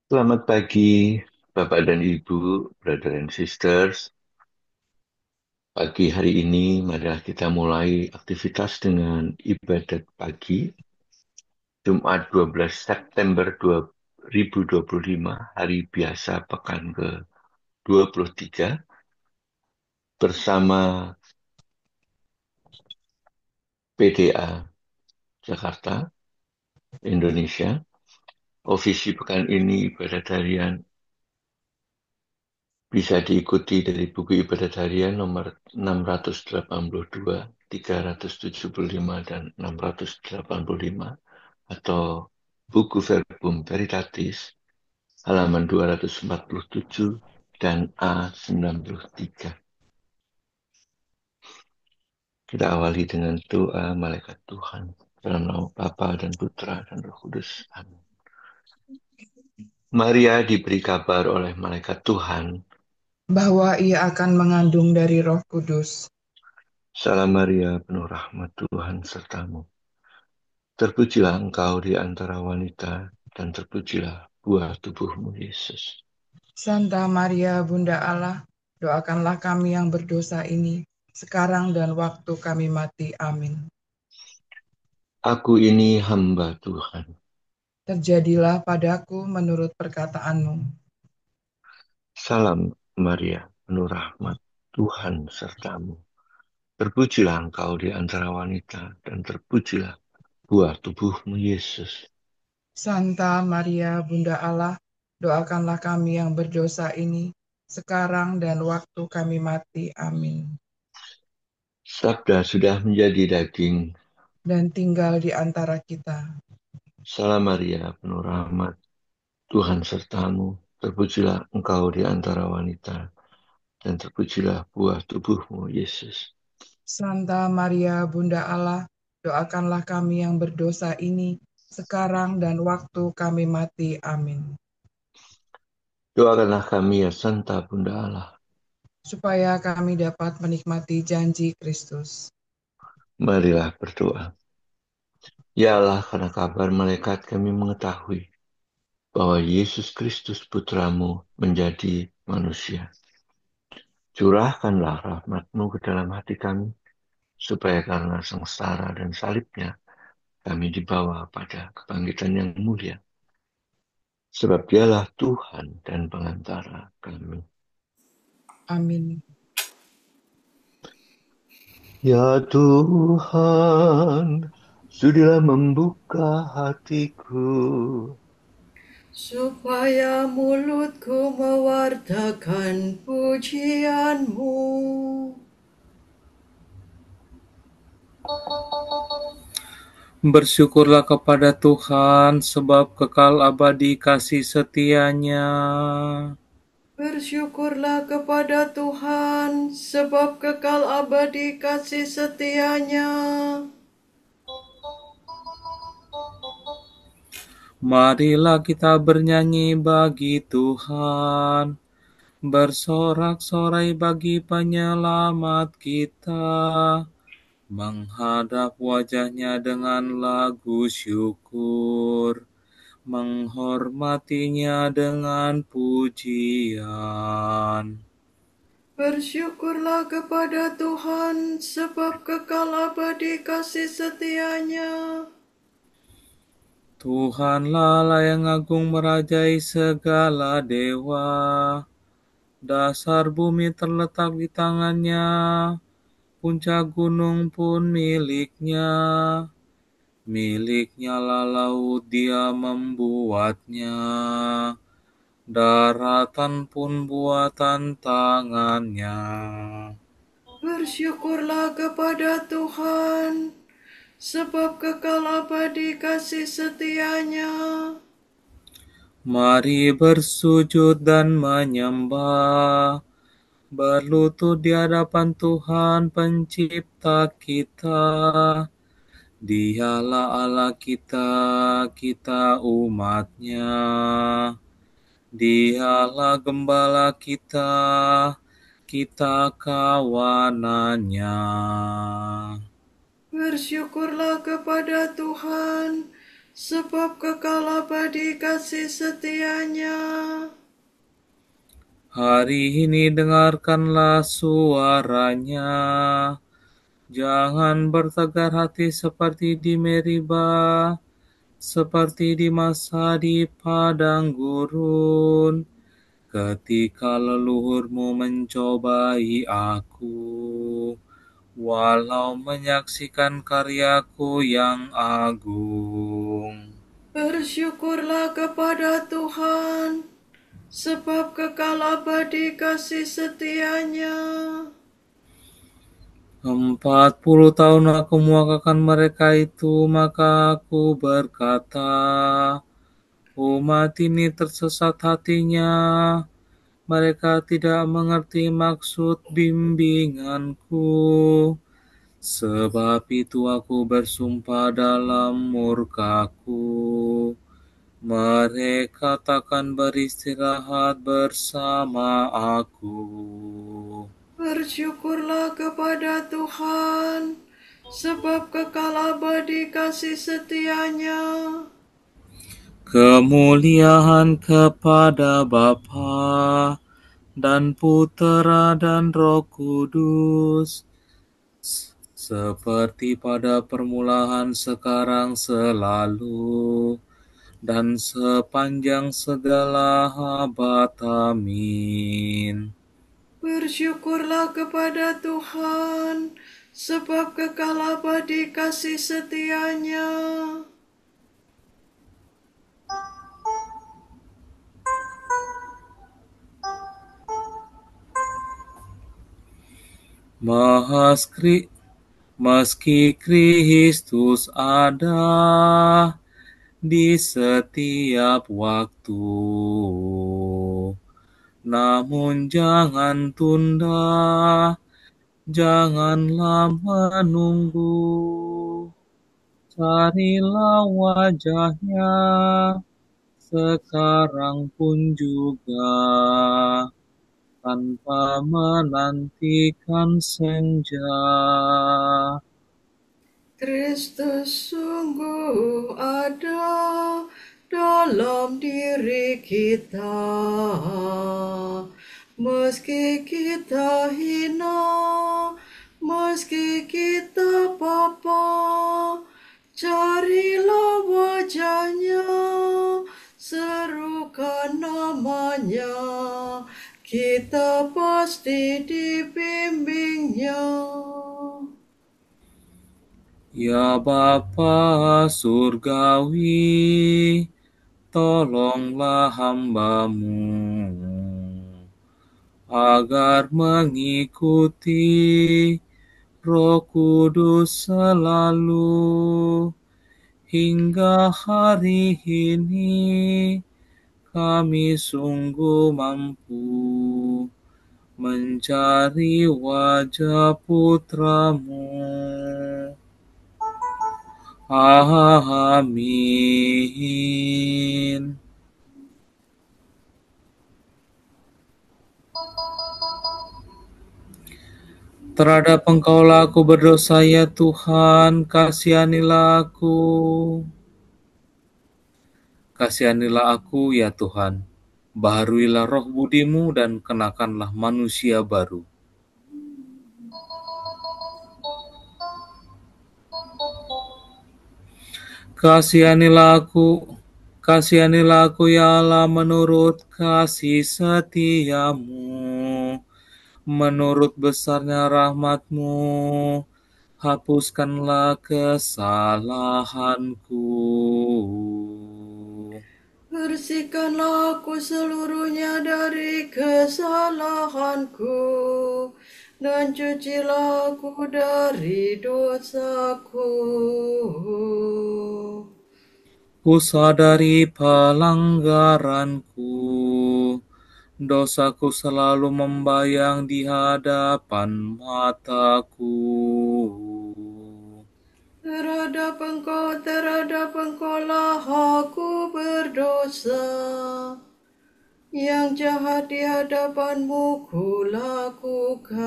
Selamat pagi, Bapak dan Ibu, brother and sisters. Pagi hari ini, marilah kita mulai aktivitas dengan ibadat pagi, Jumat 12 September 2025, hari biasa pekan ke-23, bersama PDA Jakarta, Indonesia. Ofisi pekan ini ibadat harian bisa diikuti dari buku ibadat harian nomor 682, 375, dan 685, atau buku Verbum Veritatis halaman 247 dan A93. Kita awali dengan doa malaikat Tuhan. Dalam nama Bapa dan Putra dan Roh Kudus. Amin. Maria diberi kabar oleh malaikat Tuhan. Bahwa ia akan mengandung dari Roh Kudus. Salam Maria, penuh rahmat Tuhan sertamu. Terpujilah engkau di antara wanita, dan terpujilah buah tubuhmu, Yesus. Santa Maria, Bunda Allah, doakanlah kami yang berdosa ini, sekarang dan waktu kami mati. Amin. Aku ini hamba Tuhan. Terjadilah padaku menurut perkataanmu. Salam Maria, penuh rahmat Tuhan sertamu. Terpujilah engkau di antara wanita, dan terpujilah buah tubuhmu, Yesus. Santa Maria, Bunda Allah, doakanlah kami yang berdosa ini, sekarang dan waktu kami mati. Amin. Sabda sudah menjadi daging. Dan tinggal di antara kita. Salam Maria, penuh rahmat Tuhan sertamu. Terpujilah engkau di antara wanita, dan terpujilah buah tubuhmu, Yesus. Santa Maria, Bunda Allah, doakanlah kami yang berdosa ini, sekarang dan waktu kami mati. Amin. Doakanlah kami ya Santa Bunda Allah. Supaya kami dapat menikmati janji Kristus. Marilah berdoa. Ya Allah, karena kabar malaikat kami mengetahui bahwa Yesus Kristus Putramu menjadi manusia. Curahkanlah rahmat-Mu ke dalam hati kami, supaya karena sengsara dan salibnya, kami dibawa pada kebangkitan yang mulia. Sebab dialah Tuhan dan pengantara kami. Amin. Ya Tuhan, sudilah membuka hatiku, supaya mulutku mewartakan pujianmu. Bersyukurlah kepada Tuhan, sebab kekal abadi kasih setia-Nya. Bersyukurlah kepada Tuhan, sebab kekal abadi kasih setia-Nya. Marilah kita bernyanyi bagi Tuhan, bersorak-sorai bagi penyelamat kita, menghadap wajah-Nya dengan lagu syukur, menghormati-Nya dengan pujian. Bersyukurlah kepada Tuhan, sebab kekal abadi kasih setia-Nya. Tuhanlah Allah yang agung merajai segala dewa. Dasar bumi terletak di tangan-Nya, puncak gunung pun milik-Nya. Milik-Nya lah laut, Dia membuatnya. Daratan pun buatan tangan-Nya. Bersyukurlah kepada Tuhan, sebab kekal abadi kasih setia-Nya. Mari bersujud dan menyembah, berlutut di hadapan Tuhan pencipta kita. Dialah Allah kita, kita umat-Nya. Dialah gembala kita, kita kawanan-Nya. Bersyukurlah kepada Tuhan, sebab kekal abadi kasih setianya. Hari ini dengarkanlah suaranya. Jangan bertegar hati seperti di Meriba, seperti di masa di padang gurun, ketika leluhurmu mencobai aku, walau menyaksikan karyaku yang agung. Bersyukurlah kepada Tuhan, sebab kekal abadi kasih setianya. 40 tahun aku memuakakan mereka itu, maka aku berkata, umat ini tersesat hatinya, mereka tidak mengerti maksud bimbinganku. Sebab itu aku bersumpah dalam murkaku, mereka takkan beristirahat bersama aku. Bersyukurlah kepada Tuhan, sebab kekal abadi kasih setianya. Kemuliaan kepada Bapa dan Putera dan Roh Kudus, seperti pada permulaan, sekarang, selalu, dan sepanjang segala abad. Amin. Bersyukurlah kepada Tuhan, sebab kekal abadi kasih setianya. Meski Kristus ada di setiap waktu, namun jangan tunda, janganlah menunggu. Carilah wajahnya sekarang pun juga, tanpa menantikan senja. Kristus sungguh ada dalam diri kita, meski kita hina, meski kita papa, carilah wajahnya, serukan namanya, kita pasti dibimbingnya. Ya Bapa Surgawi, tolonglah hamba-Mu agar mengikuti Roh Kudus selalu, hingga hari ini kami sungguh mampu mencari wajah Putra-Mu. Amin. Terhadap Engkaulah aku berdosa, ya Tuhan, kasihanilah aku. Kasihanilah aku, ya Tuhan. Baharuilah roh budimu dan kenakanlah manusia baru. Kasihanilah aku ya Allah, menurut kasih setiamu, menurut besarnya rahmat-Mu, hapuskanlah kesalahanku. Bersihkanlah aku seluruhnya dari kesalahanku, dan cucilah aku dari dosaku. Ku sadari pelanggaranku, dosaku selalu membayang di hadapan mataku. Terhadap Engkau lah aku berdosa. Yang jahat di hadapan-Mu kulakukan.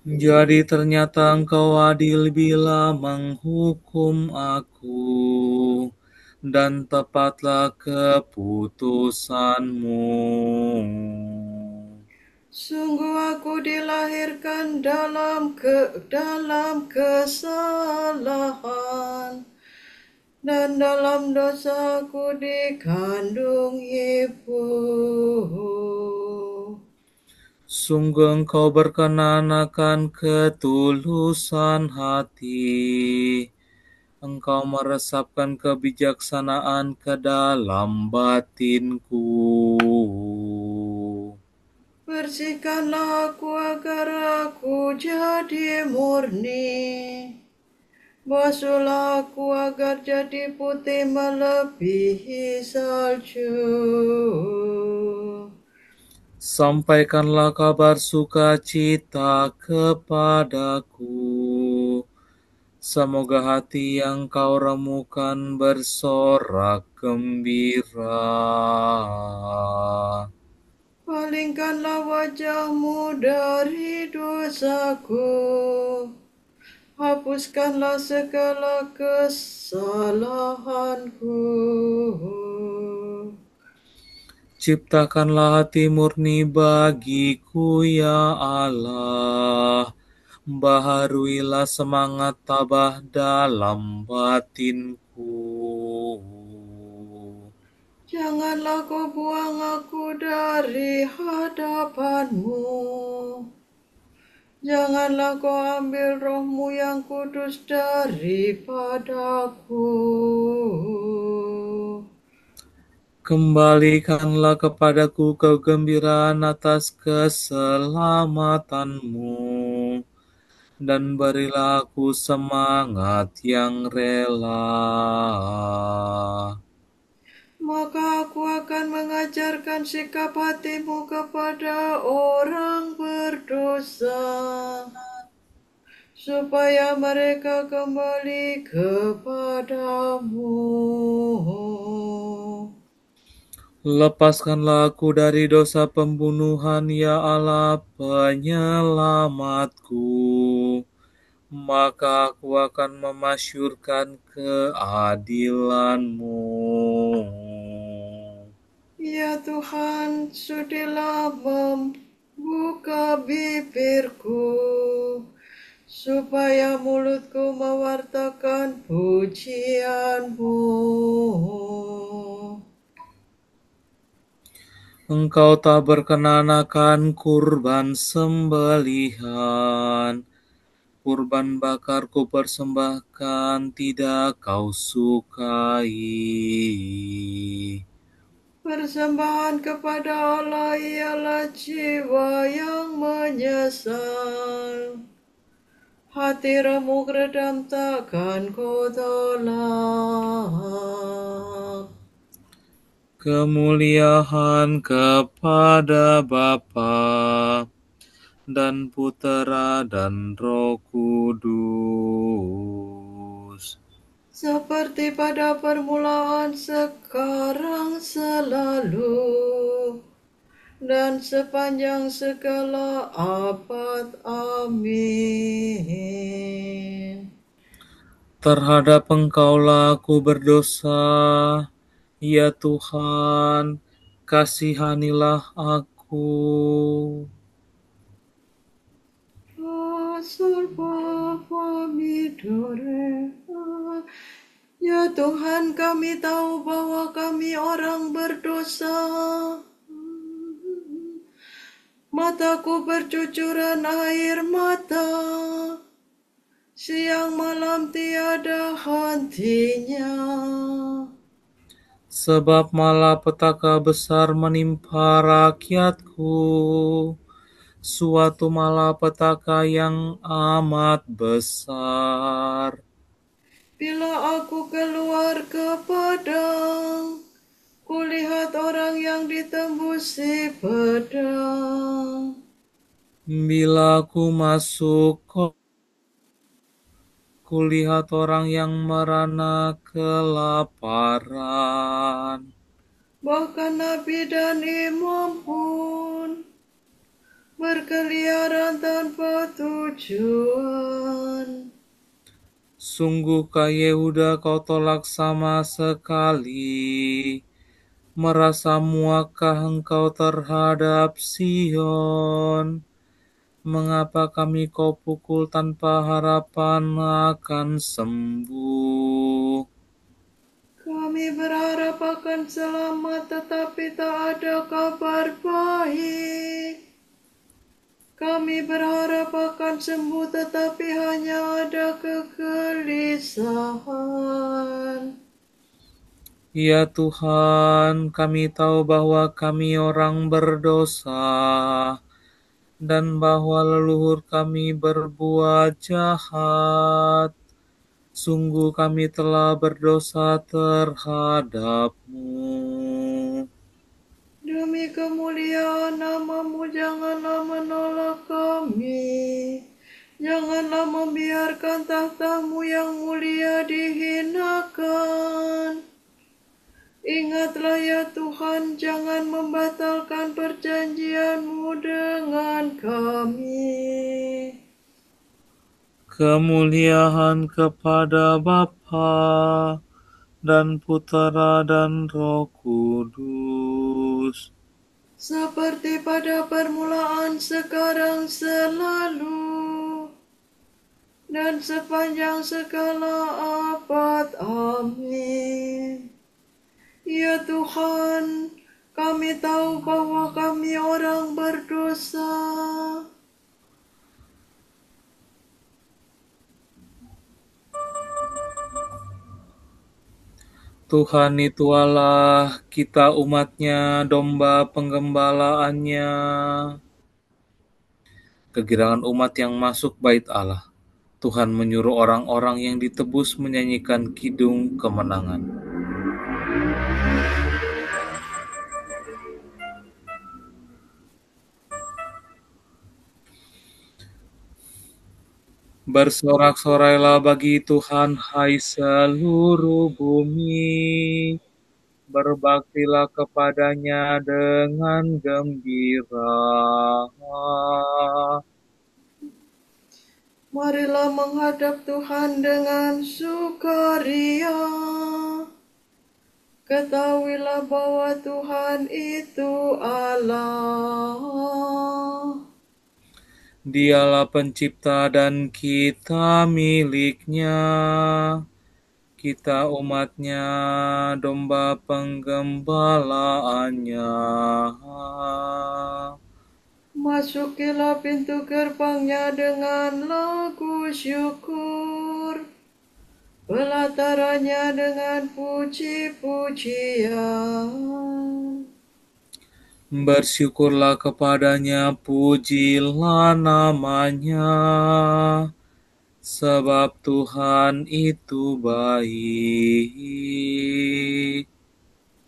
Jadi ternyata Engkau adil bila menghukum aku, dan tepatlah keputusan-Mu. Sungguh aku dilahirkan dalam kesalahan, dan dalam dosaku dikandung ibu. Sungguh Engkau berkenan akan ketulusan hati. Engkau meresapkan kebijaksanaan ke dalam batinku. Bersihkanlah aku agar aku jadi murni. Basuhlah aku agar jadi putih melebihi salju. Sampaikanlah kabar sukacita kepadaku. Semoga hati yang Kau remukan bersorak gembira. Palingkanlah wajah-Mu dari dosaku. Hapuskanlah segala kesalahanku. Ciptakanlah hati murni bagiku, ya Allah. Baharuilah semangat tabah dalam batinku. Janganlah Kau buang aku dari hadapan-Mu. Janganlah Kau ambil Roh-Mu yang kudus daripadaku. Kembalikanlah kepadaku kegembiraan atas keselamatan-Mu, dan berilah aku semangat yang rela. Maka aku akan mengajarkan sikap hati-Mu kepada orang berdosa, supaya mereka kembali kepadamu. Lepaskanlah aku dari dosa pembunuhan, ya Allah penyelamatku. Maka aku akan memasyurkan keadilan-Mu. Ya Tuhan, sudilah membuka bibirku, supaya mulutku mewartakan pujian-Mu. Engkau tak berkenan akan kurban sembelihan. Kurban bakar ku persembahkan, tidak Kau sukai. Persembahan kepada Allah ialah jiwa yang menyesal. Hati remuk redam takkan Kau tolak. Kemuliaan kepada Bapa dan Putera dan Roh Kudus. Seperti pada permulaan, sekarang, selalu, dan sepanjang segala abad. Amin. Terhadap Engkaulah aku berdosa, ya Tuhan, kasihanilah aku. Ya Tuhan, kami tahu bahwa kami orang berdosa. Mataku bercucuran air mata, siang malam tiada hentinya. Sebab malapetaka besar menimpa rakyatku, suatu malapetaka yang amat besar. Bila aku keluar ke padang, kulihat orang yang ditembusi pedang. Bila aku masuk, kulihat orang yang merana kelaparan. Bahkan nabi dan imam pun berkeliaran tanpa tujuan. Sungguhkah Yehuda kau tolak sama sekali? Merasa muakkah engkau terhadap Sion? Mengapa kami kau pukul tanpa harapan akan sembuh? Kami berharap akan selamat, tetapi tak ada kabar baik. Kami berharap akan sembuh, tetapi hanya ada kegelisahan. Ya Tuhan, kami tahu bahwa kami orang berdosa dan bahwa leluhur kami berbuat jahat. Sungguh kami telah berdosa terhadap-Mu. Demi kemuliaan nama-Mu, janganlah menolak kami. Janganlah membiarkan tahta-Mu yang mulia dihinakan. Ingatlah ya Tuhan, jangan membatalkan perjanjian-Mu dengan kami. Kemuliaan kepada Bapa dan Putera dan Roh Kudus. Seperti pada permulaan, sekarang, selalu, dan sepanjang segala abad. Amin. Ya Tuhan, kami tahu bahwa kami orang berdosa. Tuhan itu Allah, kita umatnya, domba penggembalaannya. Kegirangan umat yang masuk bait Allah. Tuhan menyuruh orang-orang yang ditebus menyanyikan kidung kemenangan. Bersorak-sorailah bagi Tuhan, hai seluruh bumi. Berbaktilah kepadanya dengan gembira. Marilah menghadap Tuhan dengan sukaria. Ketahuilah bahwa Tuhan itu Allah. Dialah pencipta dan kita miliknya. Kita umatnya, domba penggembalaannya. Masukilah pintu gerbangnya dengan lagu syukur, pelatarannya dengan puji-pujian. Bersyukurlah kepadanya, pujilah namanya, sebab Tuhan itu baik.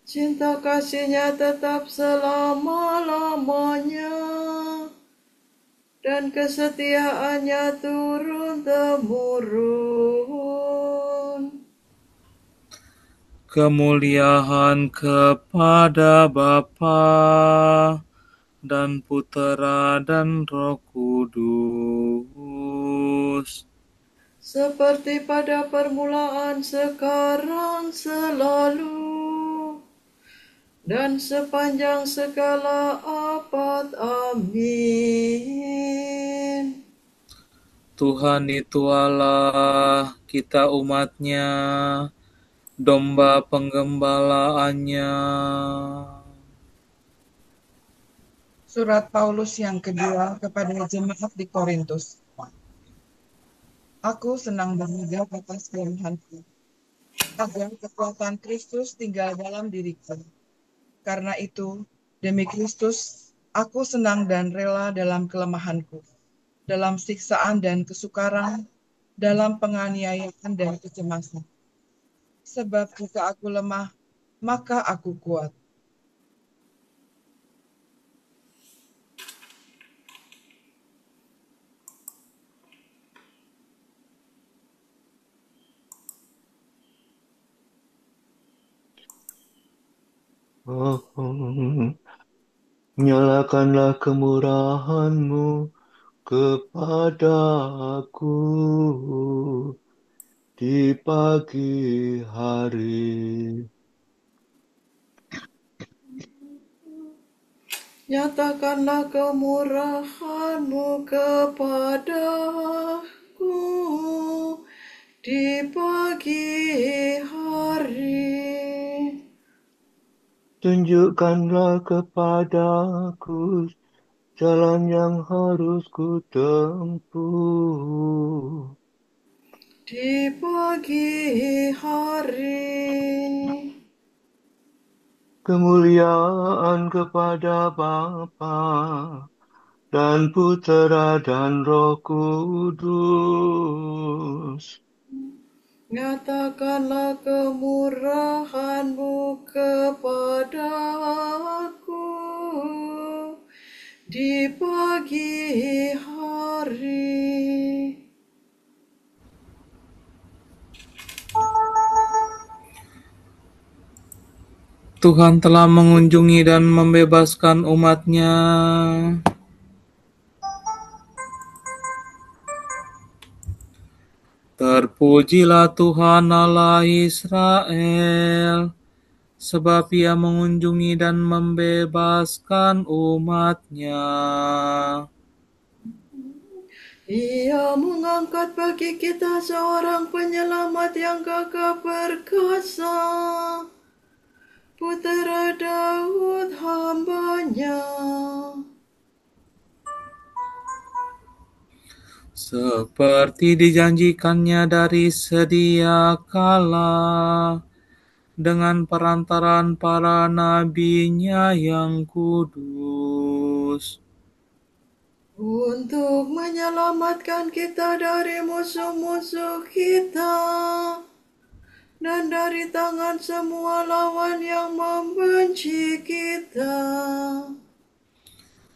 Cinta kasihnya tetap selama-lamanya, dan kesetiaannya turun-temurun. Kemuliaan kepada Bapa dan Putera dan Roh Kudus. Seperti pada permulaan, sekarang, selalu, dan sepanjang segala abad. Amin. Tuhan itu Allah, kita umatnya, domba penggembalaannya. Surat Paulus yang kedua kepada jemaat di Korintus. Aku senang bermegah atas kelemahanku, agar kekuatan Kristus tinggal dalam diriku. Karena itu, demi Kristus, aku senang dan rela dalam kelemahanku, dalam siksaan dan kesukaran, dalam penganiayaan dan kecemasan. Sebab jika aku lemah, maka aku kuat. Oh, Nyalakanlah kemurahan-Mu kepada aku di pagi hari. Nyatakanlah kemurahan-Mu kepadaku di pagi hari. Tunjukkanlah kepadaku jalan yang harus ku tempuh. Di pagi hari. Kemuliaan kepada Bapa dan Putera dan Roh Kudus. Nyatakanlah kemurahan-Mu kepadaku di pagi hari. Tuhan telah mengunjungi dan membebaskan umat-Nya. Terpujilah Tuhan Allah Israel, sebab Ia mengunjungi dan membebaskan umat-Nya. Ia mengangkat bagi kita seorang penyelamat yang gagah perkasa, Putera Daud hamba-Nya. Seperti dijanjikannya dari sedia kala, dengan perantaraan para nabi-Nya yang kudus. Untuk menyelamatkan kita dari musuh-musuh kita dan dari tangan semua lawan yang membenci kita.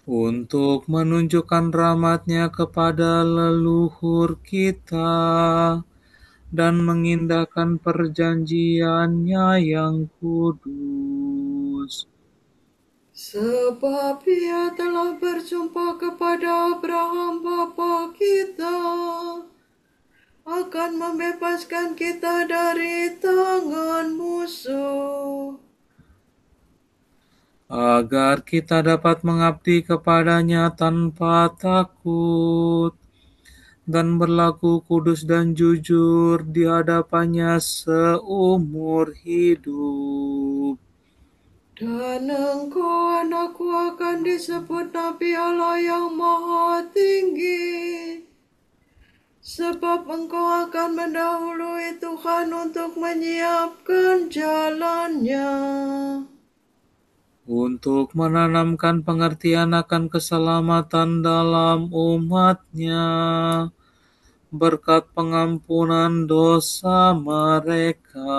Untuk menunjukkan rahmat-Nya kepada leluhur kita dan mengindahkan perjanjian-Nya yang kudus. Sebab Ia telah bersumpah kepada Abraham bapa kita akan membebaskan kita dari tangan musuh, agar kita dapat mengabdi kepada-Nya tanpa takut dan berlaku kudus dan jujur di hadapan-Nya seumur hidup. dan engkau anakku akan disebut Nabi Allah yang Maha Tinggi, sebab engkau akan mendahului Tuhan untuk menyiapkan jalannya, Untuk menanamkan pengertian akan keselamatan dalam umat-Nya, berkat pengampunan dosa mereka.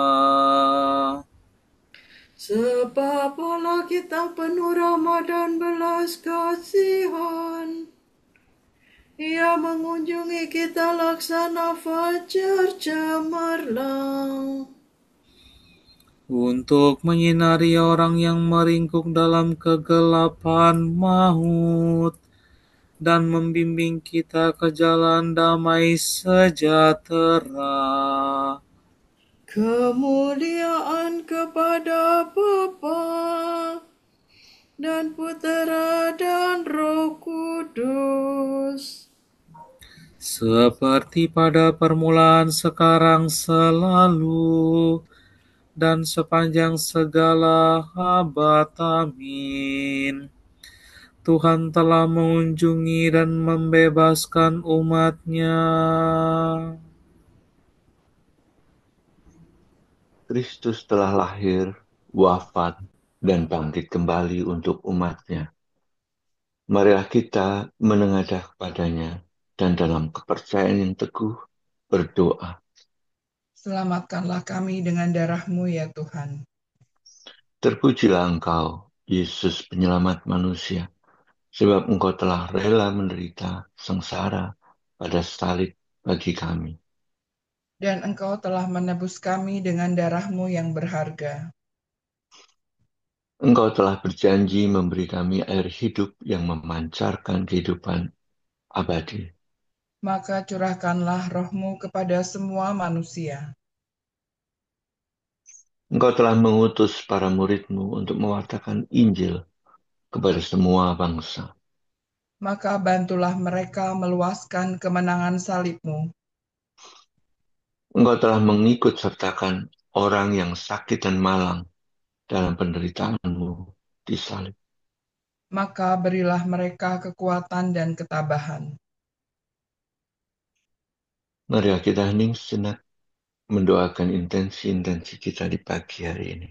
sebab Allah kita penuh rahmat dan belas kasihan. Ia mengunjungi kita laksana fajar cemerlang, Untuk menyinari orang yang meringkuk dalam kegelapan maut, dan membimbing kita ke jalan damai sejahtera. kemuliaan kepada Bapa dan Putera dan Roh Kudus, Seperti pada permulaan, sekarang, selalu, dan sepanjang segala abad. Amin. Tuhan telah mengunjungi dan membebaskan umat-Nya. Kristus telah lahir, wafat, dan bangkit kembali untuk umat-Nya. Marilah kita menengadah kepadanya dan dalam kepercayaan yang teguh berdoa. Selamatkanlah kami dengan darah-Mu ya Tuhan. Terpujilah Engkau, Yesus penyelamat manusia, sebab Engkau telah rela menderita sengsara pada salib bagi kami. Dan Engkau telah menebus kami dengan darah-Mu yang berharga. Engkau telah berjanji memberi kami air hidup yang memancarkan kehidupan abadi. Maka curahkanlah roh-Mu kepada semua manusia. Engkau telah mengutus para murid-Mu untuk mewartakan Injil kepada semua bangsa. Maka bantulah mereka meluaskan kemenangan salib-Mu. Engkau telah mengikut sertakan orang yang sakit dan malang dalam penderitaan-Mu di salib. Maka berilah mereka kekuatan dan ketabahan. Mari kita hening sejenak mendoakan intensi-intensi kita di pagi hari ini.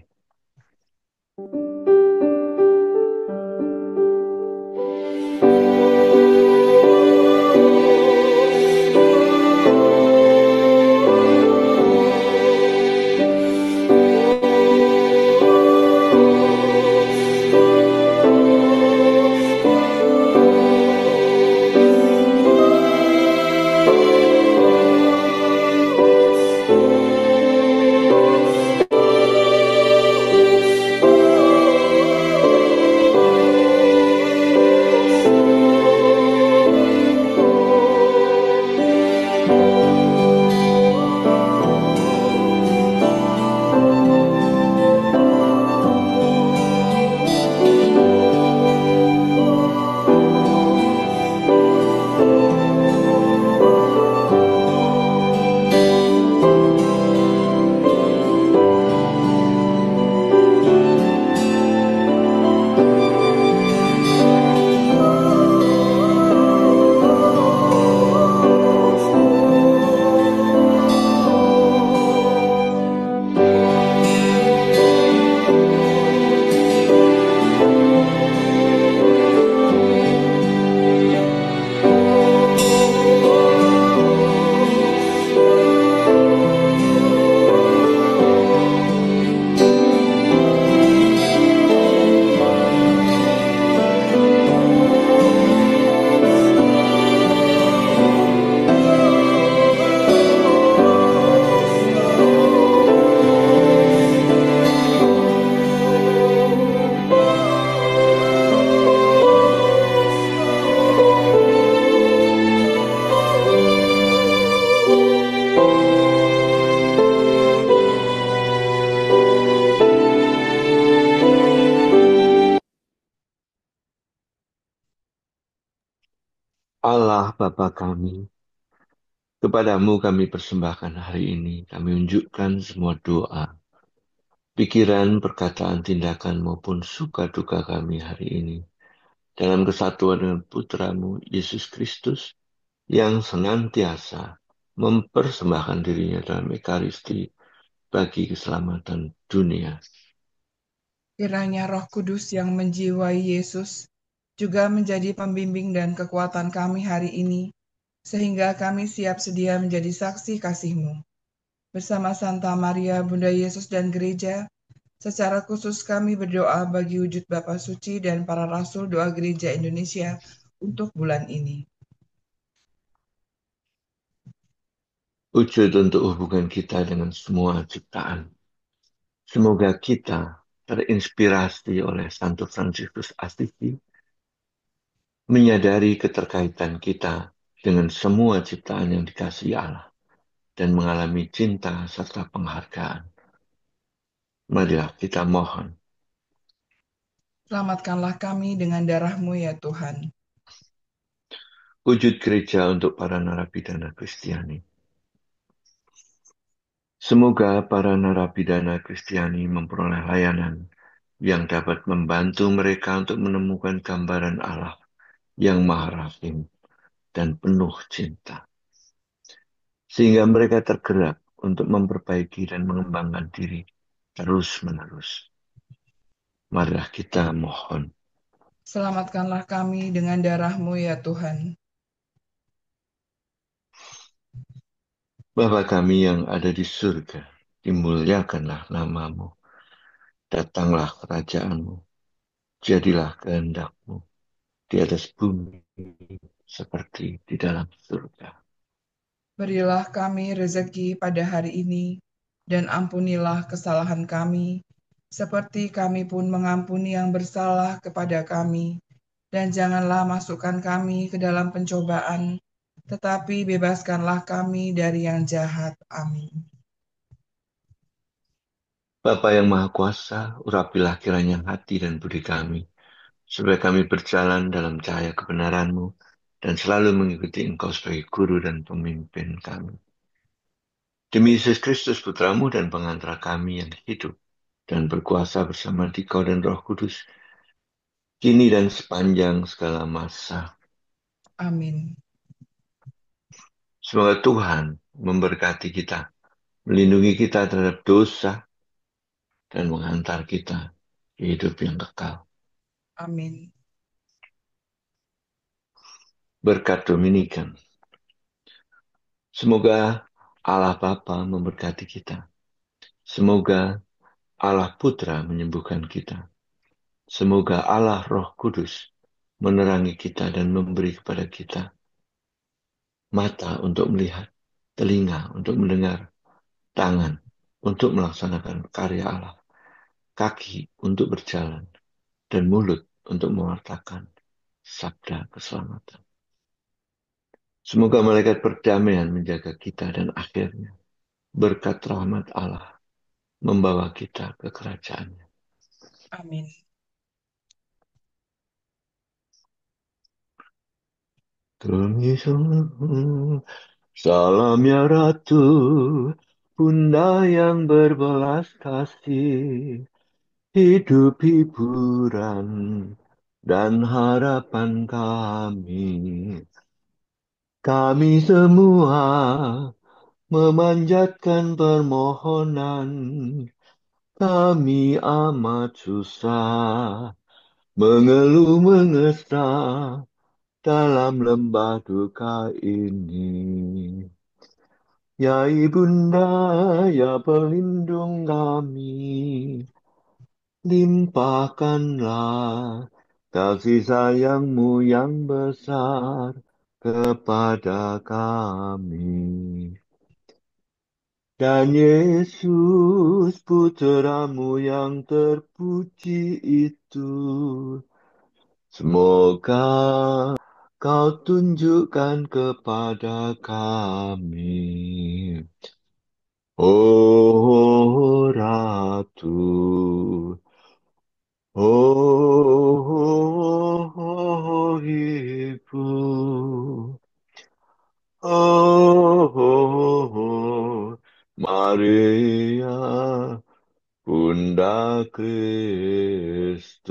Allah Bapa kami, kepadamu kami persembahkan hari ini, kami unjukkan semua doa, pikiran, perkataan, tindakan maupun suka duka kami hari ini, dalam kesatuan dengan Putramu Yesus Kristus, yang senantiasa mempersembahkan dirinya dalam Ekaristi bagi keselamatan dunia. Kiranya Roh Kudus yang menjiwai Yesus juga menjadi pembimbing dan kekuatan kami hari ini, sehingga kami siap sedia menjadi saksi kasih-Mu. Bersama Santa Maria, Bunda Yesus dan Gereja, secara khusus kami berdoa bagi wujud Bapa Suci dan para Rasul Doa Gereja Indonesia untuk bulan ini. Wujud untuk hubungan kita dengan semua ciptaan. Semoga kita terinspirasi oleh Santo Fransiskus Assisi, menyadari keterkaitan kita dengan semua ciptaan yang dikasihi Allah, dan mengalami cinta serta penghargaan. Marilah kita mohon. Selamatkanlah kami dengan darah-Mu ya Tuhan. Wujud gereja untuk para narapidana Kristiani. Semoga para narapidana Kristiani memperoleh layanan yang dapat membantu mereka untuk menemukan gambaran Allah yang Maha Rahim dan penuh cinta, sehingga mereka tergerak untuk memperbaiki dan mengembangkan diri terus-menerus. Marilah kita mohon. Selamatkanlah kami dengan darah-Mu ya Tuhan. Bapa kami yang ada di surga, dimuliakanlah nama-Mu. Datanglah kerajaan-Mu. Jadilah kehendak-Mu di atas bumi seperti di dalam surga. Berilah kami rezeki pada hari ini, dan ampunilah kesalahan kami, seperti kami pun mengampuni yang bersalah kepada kami. Dan janganlah masukkan kami ke dalam pencobaan, tetapi bebaskanlah kami dari yang jahat. Amin. Bapa yang Maha Kuasa, urapilah kiranya hati dan budi kami, supaya kami berjalan dalam cahaya kebenaran-Mu dan selalu mengikuti Engkau sebagai guru dan pemimpin kami. Demi Yesus Kristus, Putramu dan pengantara kami yang hidup dan berkuasa bersama Dikau dan Roh Kudus, kini dan sepanjang segala masa. Amin. Semoga Tuhan memberkati kita, melindungi kita terhadap dosa, dan menghantar kita ke hidup yang kekal. Amin. Berkat Dominikan. Semoga Allah Bapa memberkati kita. Semoga Allah Putra menyembuhkan kita. Semoga Allah Roh Kudus menerangi kita dan memberi kepada kita mata untuk melihat, telinga untuk mendengar, tangan untuk melaksanakan karya Allah, kaki untuk berjalan, dan mulut untuk mewartakan sabda keselamatan. Semoga malaikat perdamaian menjaga kita dan akhirnya berkat rahmat Allah membawa kita ke kerajaannya. Amin. Demi salam ya Ratu, Bunda yang berbelas kasih, hidup hiburan dan harapan kami. Kami semua memanjatkan permohonan, kami amat susah, mengeluh mengesah dalam lembah duka ini. Ya Ibunda, ya pelindung kami, limpahkanlah kasih sayangmu yang besar kepada kami. Dan Yesus putramu yang terpuji itu, semoga kau tunjukkan kepada kami. Oh Ratu, oh Ibu, oh Maria, Bunda Kristus.